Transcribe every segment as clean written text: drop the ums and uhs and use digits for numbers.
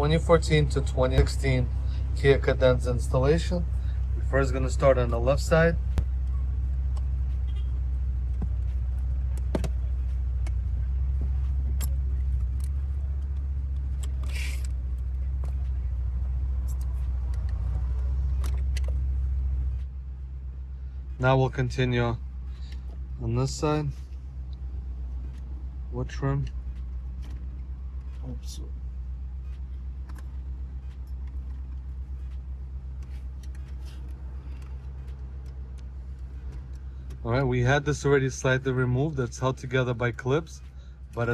2014 to 2016 Kia Cadenza installation. We're first going to start on the left side. Now we'll continue on this side. Wood trim. Oops. Alright, we had this already slightly removed. It's held together by clips, but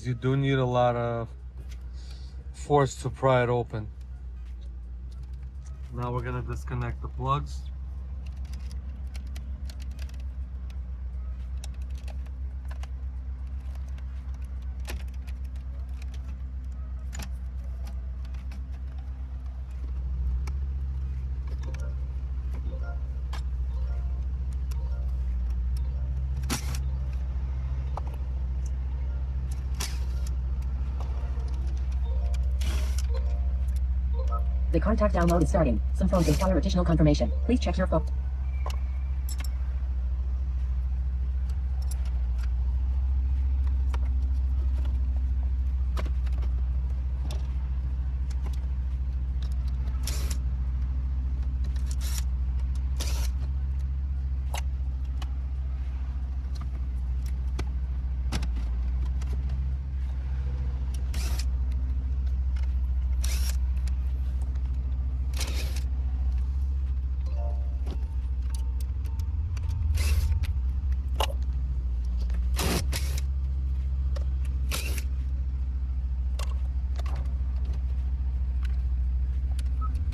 you do need a lot of force to pry it open. Now we're going to disconnect the plugs. The contact download is starting. Some phones require additional confirmation. Please check your phone.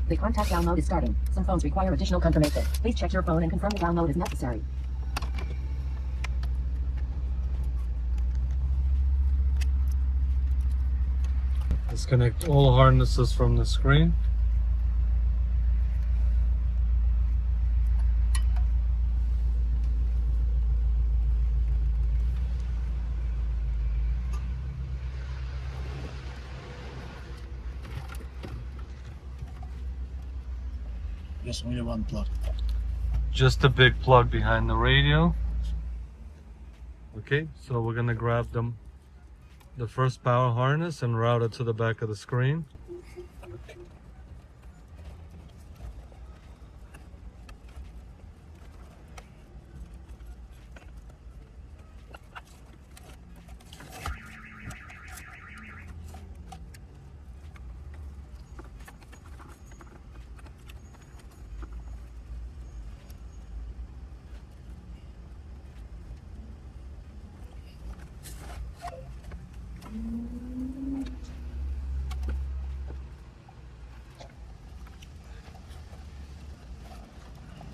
The contact download is starting. Some phones require additional confirmation. Please check your phone and confirm the download is necessary. Disconnect all harnesses from the screen. Just only one plug. Just a big plug behind the radio. Okay, so we're gonna grab the first power harness and route it to the back of the screen.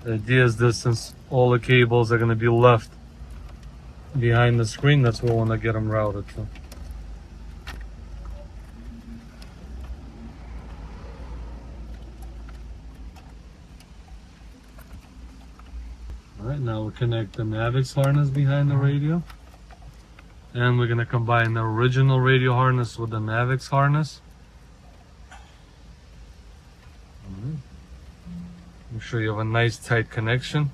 The idea is this, since all the cables are going to be left behind the screen, that's where we want to get them routed to. Alright, now we'll connect the NAViKS harness behind the radio. And we're going to combine the original radio harness with the NAViKS harness. Make sure you have a nice tight connection.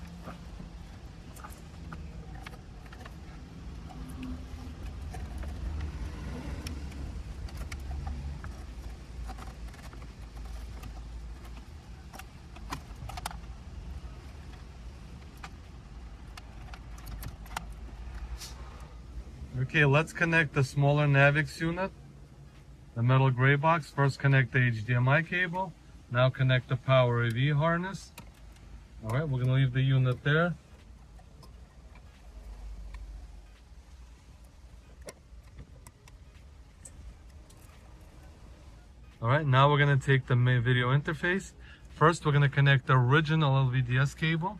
Okay, let's connect the smaller NAViKS unit, the metal gray box. First connect the HDMI cable. Now connect the power AV harness. Alright, we're going to leave the unit there. Alright, now we're going to take the video interface. First, we're going to connect the original LVDS cable.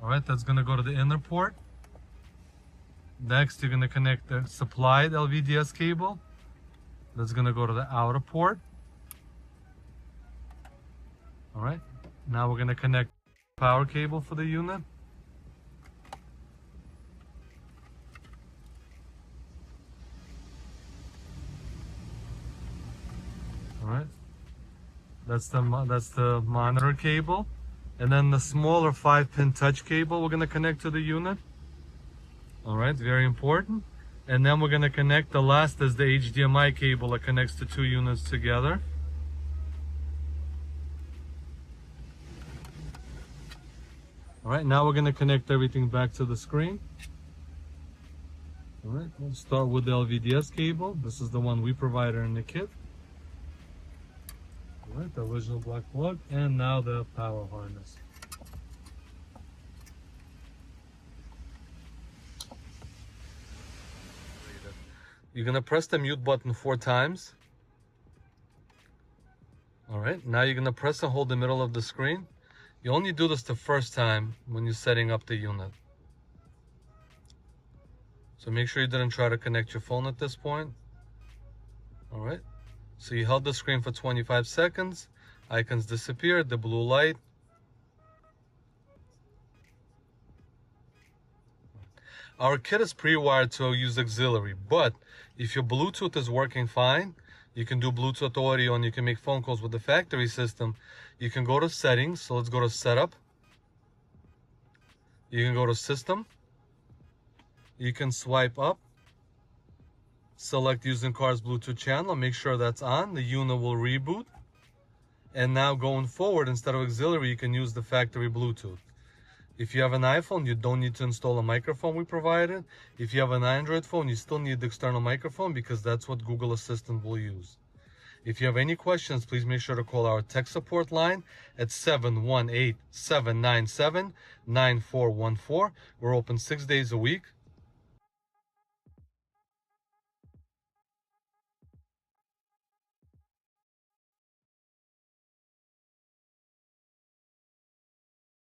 Alright, that's going to go to the inner port. Next, you're going to connect the supplied LVDS cable. That's going to go to the outer port. Alright, now we're going to connect power cable for the unit. Alright, That's the monitor cable. And then the smaller 5-pin touch cable we're going to connect to the unit. All right, very important. And then we're going to connect the last is the HDMI cable that connects the two units together. All right, now we're going to connect everything back to the screen. All right, we'll start with the LVDS cable. This is the one we provided in the kit. All right, the original black plug, and now the power harness. You're gonna press the mute button 4 times. All right, now you're gonna press and hold the middle of the screen. You only do this the first time when you're setting up the unit. So make sure you didn't try to connect your phone at this point. All right. So you held the screen for 25 seconds, icons disappeared, the blue light. Our kit is pre-wired to use auxiliary, but if your Bluetooth is working fine, you can do Bluetooth audio and you can make phone calls with the factory system. You can go to settings, so let's go to setup. You can go to system. You can swipe up. Select using car's Bluetooth channel, make sure that's on, the unit will reboot. And now going forward, instead of auxiliary, you can use the factory Bluetooth. If you have an iPhone, you don't need to install a microphone we provided. If you have an Android phone, you still need the external microphone because that's what Google Assistant will use. If you have any questions, please make sure to call our tech support line at 718-797-9414. We're open 6 days a week.